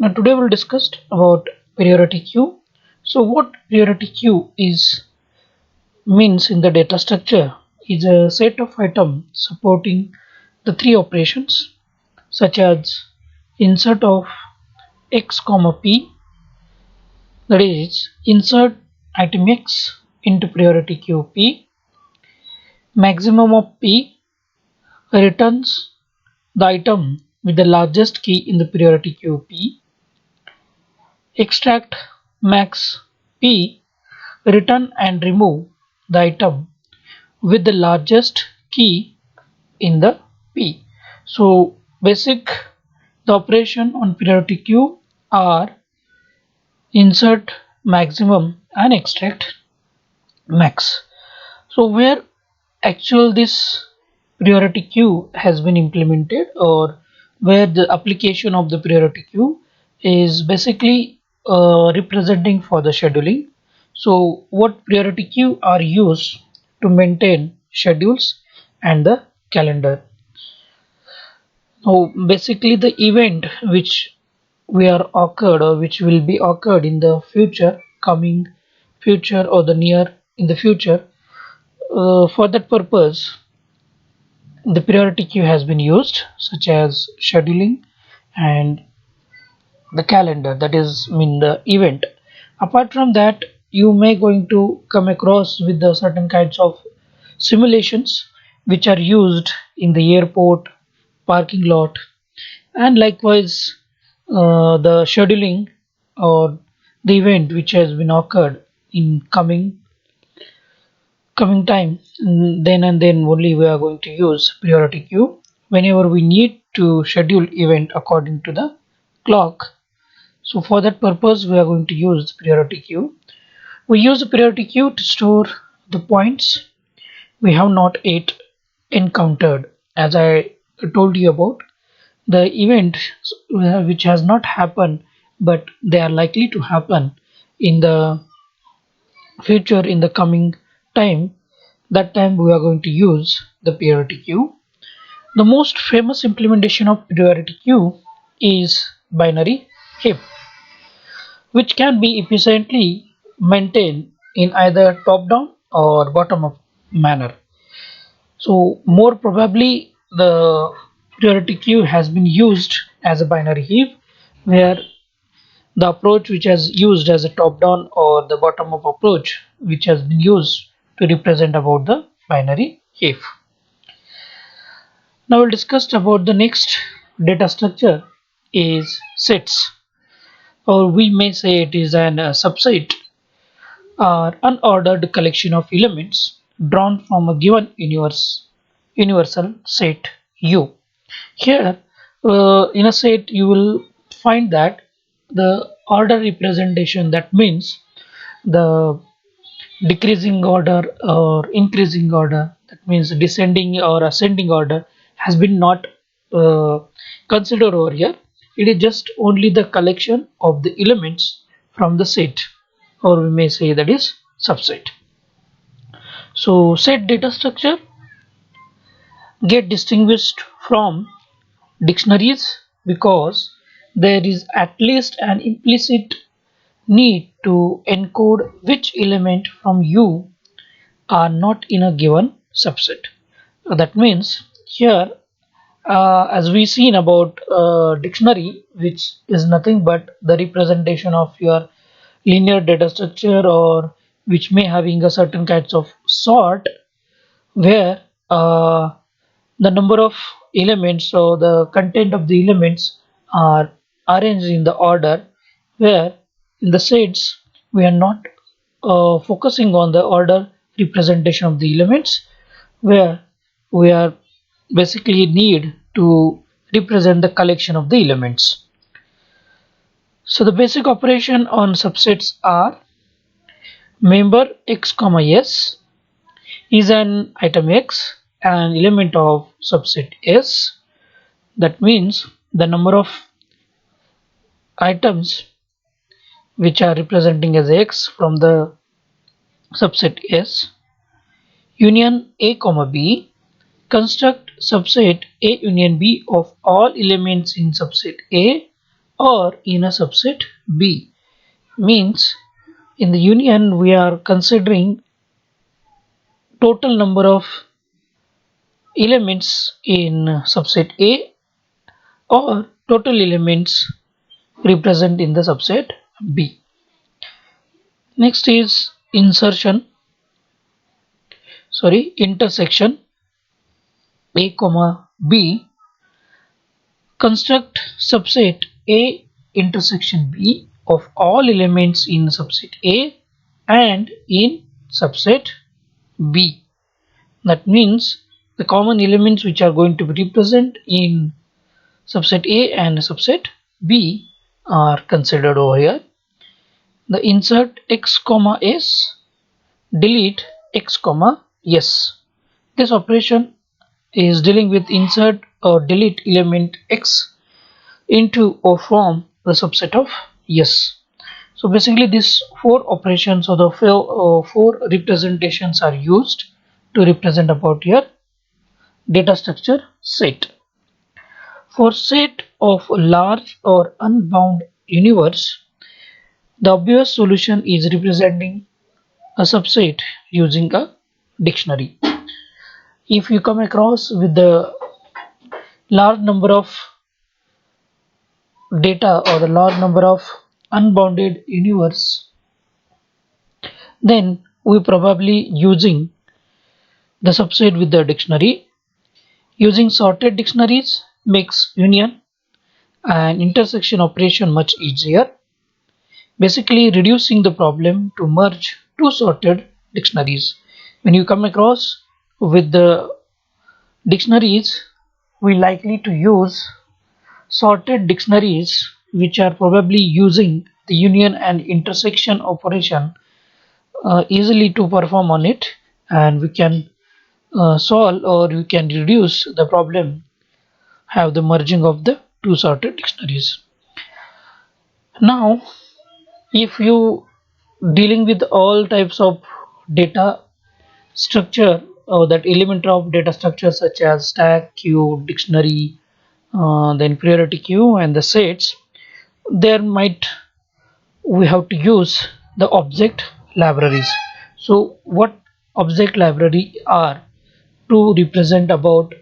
Now today we'll discuss about priority queue. So what priority queue is means in the data structure is a set of items supporting the three operations such as insert of x comma p, that is insert item x into priority queue p, maximum of p returns the item with the largest key in the priority queue p, extract max p return and remove the item with the largest key in the P. So basic the operation on priority queue are insert maximum and extract max. So where actual this priority queue has been implemented, or where the application of the priority queue is basically representing for the scheduling. So what priority queue are used to maintain schedules and the calendar. So basically the event which we are occurred or which will be occurred in the future, coming future or the near in the future, for that purpose the priority queue has been used, such as scheduling and the calendar, that is mean the event. Apart from that, you may going to come across with the certain kinds of simulations which are used in the airport, parking lot, and likewise the scheduling or the event which has been occurred in coming time. Then and then only we are going to use priority queue whenever we need to schedule event according to the clock. So for that purpose we are going to use priority queue. We use the priority queue to store the points we have not yet encountered, as I told you about the event which has not happened but they are likely to happen in the future, in the coming time. That time we are going to use the priority queue. The most famous implementation of priority queue is binary heap, which can be efficiently maintained in either top down or bottom up manner. So more probably the priority queue has been used as a binary heap, where the approach which has used as a top down or the bottom up approach which has been used to represent about the binary heap. Now we'll discuss about the next data structure is sets, or we may say it is an subset or unordered collection of elements drawn from a given universal set U. Here, in a set, you will find that the order representation, that means the decreasing order or increasing order, that means descending or ascending order, has been not uh, considered over here. It is just only the collection of the elements from the set, or we may say that is subset. So set data structure get distinguished from dictionaries because there is at least an implicit need to encode which element from U are not in a given subset. That means here, as we seen about dictionary, which is nothing but the representation of your linear data structure, or which may having a certain kinds of sort, where the number of elements or the content of the elements are arranged in the order, where in the sets we are not focusing on the order representation of the elements, where we are basically need to represent the collection of the elements. So the basic operation on subsets are member x comma s is an item x, an element of subset S. That means the number of items which are representing as x from the subset S. Union A comma B, construct subset A union B of all elements in subset A or in a subset B. Means in the union we are considering total number of elements in subset A or total elements represent in the subset B. Next is intersection A comma B. Construct subset A intersection B of all elements in subset A and in subset B. That means the common elements which are going to be represented in subset A and subset B are considered over here. The insert x comma s, delete x comma s. This operation is dealing with insert or delete element x into or from the subset of s. So basically these four operations or the four representations are used to represent about your data structure set. For set of large or unbound universe, the obvious solution is representing a subset using a dictionary. If you come across with the large number of data or the large number of unbounded universe, then we probably using the subset with the dictionary. Using sorted dictionaries makes union and intersection operation much easier, basically reducing the problem to merge two sorted dictionaries. When you come across with the dictionaries, we likely to use sorted dictionaries which are probably using the union and intersection operation easily to perform on it, and we can solve or we can reduce the problem, have the merging of the two sorted dictionaries. Now if you dealing with all types of data structure or that element of data structure such as stack, queue, dictionary, then priority queue and the sets, there might we have to use the object libraries. So what object library are to represent about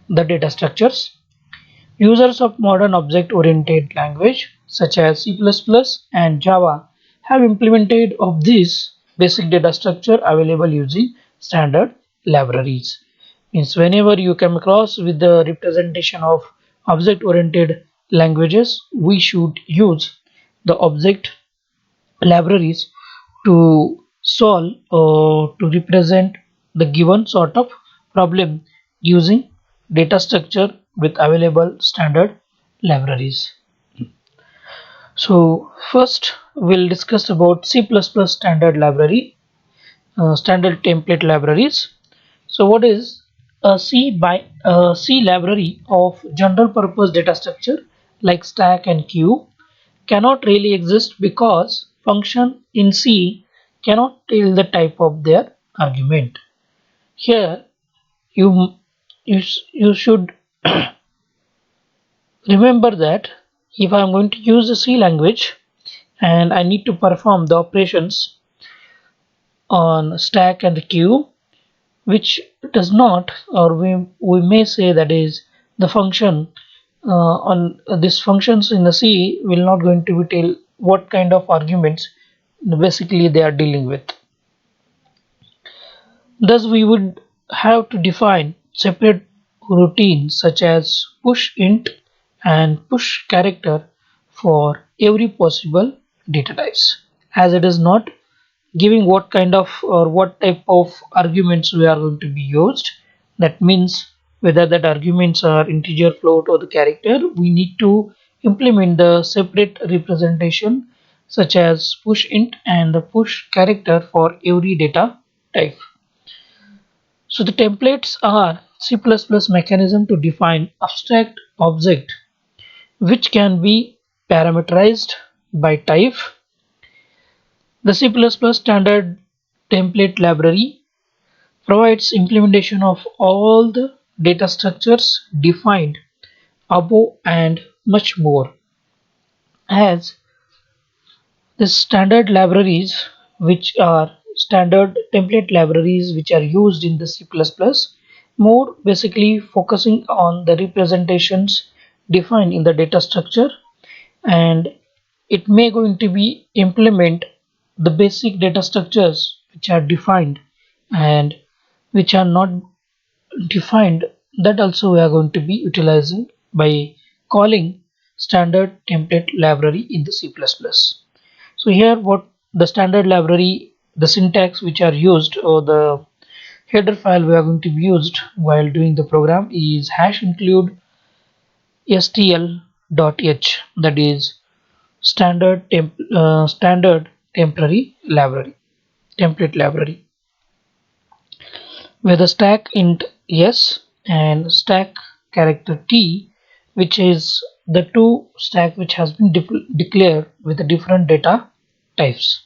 the data structures? Users of modern object-oriented language such as C++ and Java have implemented of this basic data structure available using standard libraries. Means whenever you come across with the representation of object-oriented languages, we should use the object libraries to solve or to represent the given sort of problem using data structure with available standard libraries. So first we'll discuss about C++ standard library, standard template libraries. So what is a C library of general purpose data structure like stack and queue cannot really exist because function in C cannot tell the type of their argument. Here you you should remember that if I am going to use the C language and I need to perform the operations on stack and the queue, which does not, or we may say that is the function on these functions in the C will not going to be tell what kind of arguments basically they are dealing with. Thus we would have to define separate routines such as push int and push character for every possible data types, as it is not giving what kind of or what type of arguments we are going to be used. That means whether that arguments are integer, float or the character, we need to implement the separate representation such as push int and the push character for every data type. So the templates are C++ mechanism to define abstract object which can be parameterized by type. The C++ standard template library provides implementation of all the data structures defined above and much more. has the standard libraries, which are standard template libraries which are used in the C++, more basically focusing on the representations defined in the data structure, and it may going to be implement the basic data structures which are defined and which are not defined, that also we are going to be utilizing by calling standard template library in the C++. So here what the standard library, the syntax which are used, or the header file we are going to be used while doing the program is hash include stl.h, that is standard temporary library, template library, where the stack int s and stack character t, which is the two stack which has been declared with the different data types.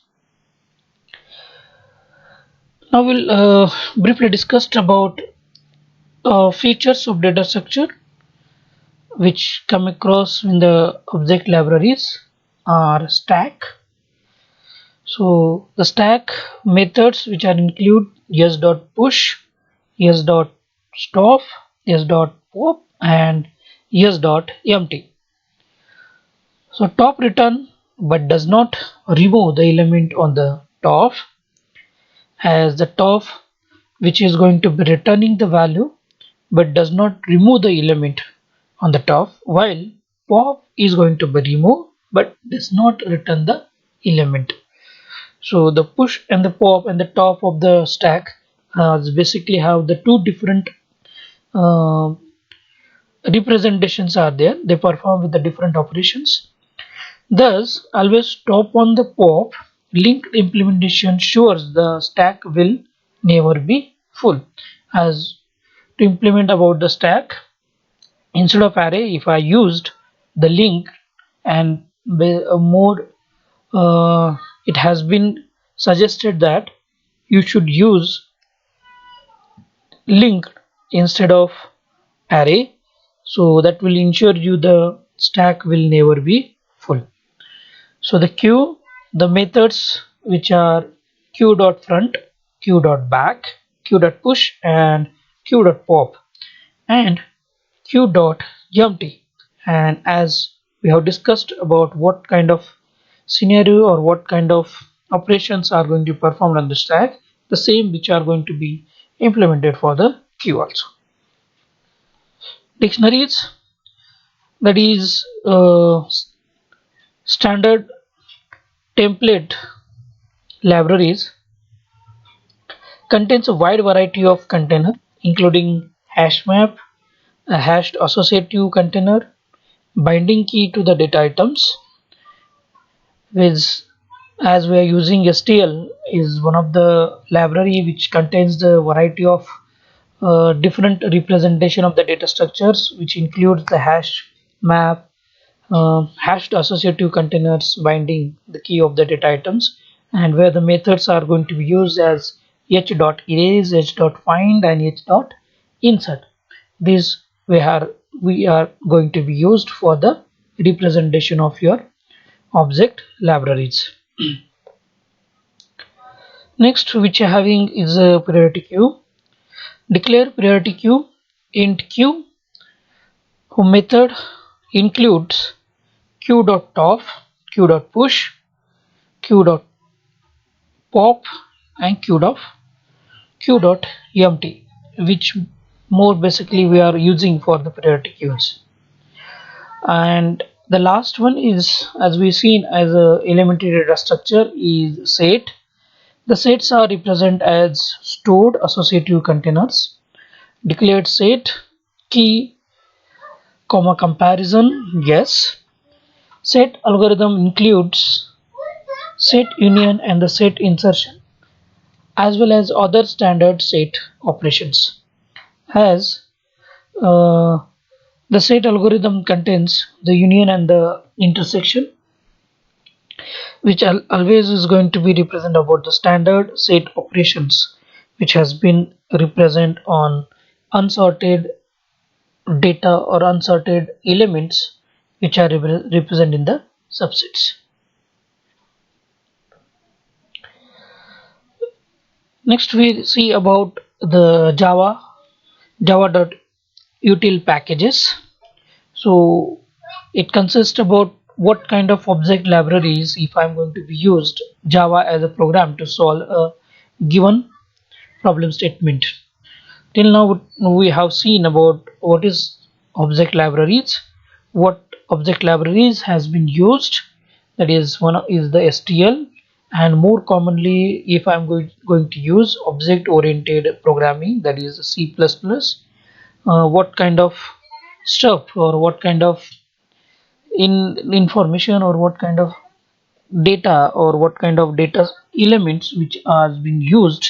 Now we'll briefly discuss about features of data structure which come across in the object libraries are stack. So the stack methods which are include s.push, s.stop, s.pop and s.empty. So top return but does not remove the element on the top, as the top which is going to be returning the value but does not remove the element on the top, while pop is going to be removed but does not return the element. So the push and the pop and the top of the stack basically have the two different uh, representations are there. They perform with the different operations. Thus, always top on the pop linked implementation ensures the stack will never be full. As to implement about the stack, instead of array, if I used the link and more, it has been suggested that you should use link instead of array, so that will ensure you the stack will never be full. So the queue, the methods which are queue.front, queue.back, queue.push and queue.pop and queue.empty. And as we have discussed about what kind of scenario or what kind of operations are going to be performed on the stack, the same which are going to be implemented for the queue also. Dictionaries, that is standard template libraries, contains a wide variety of container including hash map, a hashed associative container, binding key to the data items, which as we are using STL is one of the library which contains the variety of different representation of the data structures, which includes the hash map, hashed associative containers binding the key of the data items, and where the methods are going to be used as h.erase, h.find and h.insert. These we are going to be used for the representation of your object libraries. Next, which are having is a priority queue. Declare priority queue int q, whose method includes queue.top, queue.push, queue.pop and queue.empty, which more basically we are using for the priority queues. And the last one is, as we seen as a elementary data structure, is set. The sets are represented as stored associative containers. Declared set key comma comparison, yes. Set algorithm includes set union and the set insertion, as well as other standard set operations. As uh, the set algorithm contains the union and the intersection, which always is going to be represent about the standard set operations, which has been represent on unsorted data or unsorted elements which are represent in the subsets. Next we see about the java.util packages. So it consists about what kind of object libraries if I'm going to be used Java as a program to solve a given problem statement. Till now we have seen about what is object libraries, what object libraries has been used, that is one is the STL, and more commonly if I'm going to use object oriented programming, that is C++, what kind of stuff or what kind of information or what kind of data or what kind of data elements which are being used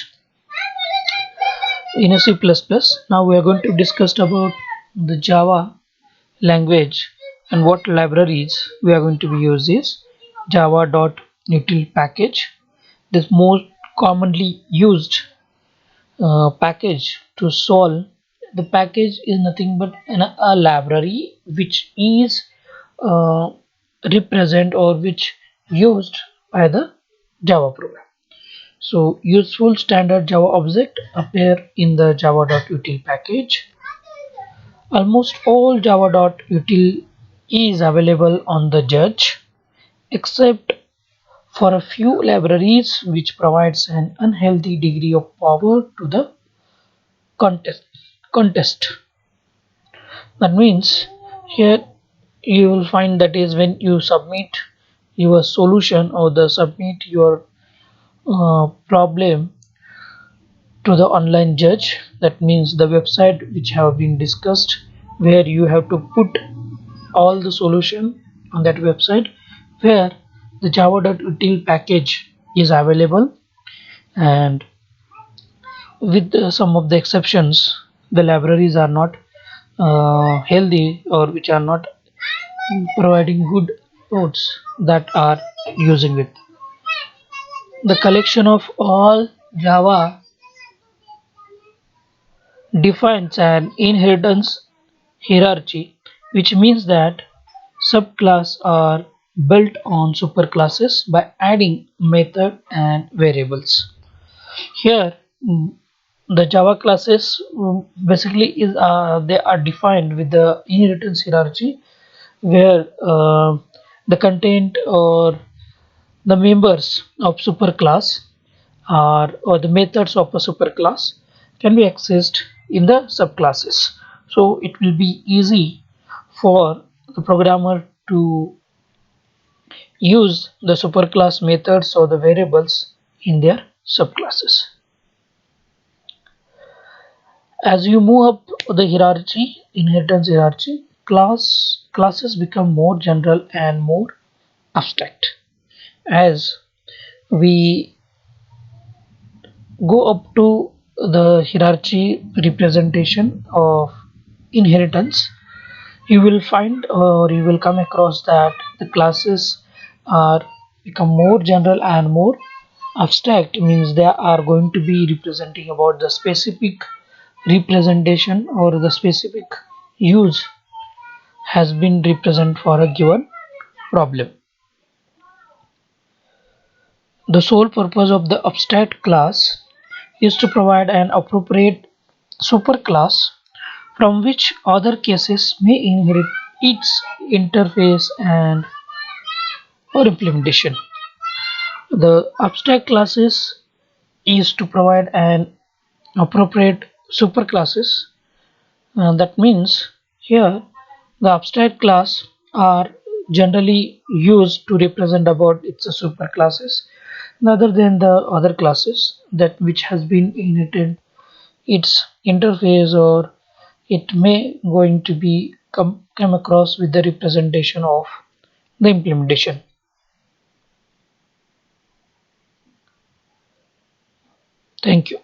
in a C++. Now we are going to discuss about the Java language and what libraries we are going to be used is java.util package. This most commonly used package to solve. The package is nothing but a library which is uh, represent or which used by the Java program. So useful standard Java object appear in the java.util package. Almost all java.util is available on the Judge except for a few libraries which provides an unhealthy degree of power to the contest. contest. That means here you will find that is when you submit your solution or the submit your problem to the online judge, that means the website which have been discussed where you have to put all the solution on that website where the java.util package is available, and with some of the exceptions the libraries are not healthy or which are not providing good nodes that are using it. The collection of all Java defines an inheritance hierarchy, which means that subclasses are built on superclasses by adding method and variables. Here, the Java classes basically is they are defined with the inheritance hierarchy, where the content or the members of superclass are or the methods of a superclass can be accessed in the subclasses. So it will be easy for the programmer to use the superclass methods or the variables in their subclasses. As you move up the hierarchy, inheritance hierarchy, classes become more general and more abstract. As we go up to the hierarchy representation of inheritance, you will find or you will come across that the classes are become more general and more abstract, means they are going to be representing about the specific representation or the specific use has been represent for a given problem. The sole purpose of the abstract class is to provide an appropriate superclass from which other cases may inherit its interface and or implementation. The abstract classes is to provide an appropriate superclasses. That means here the abstract class are generally used to represent about its superclasses rather than the other classes that which has been inherited its interface or it may going to be come across with the representation of the implementation. Thank you.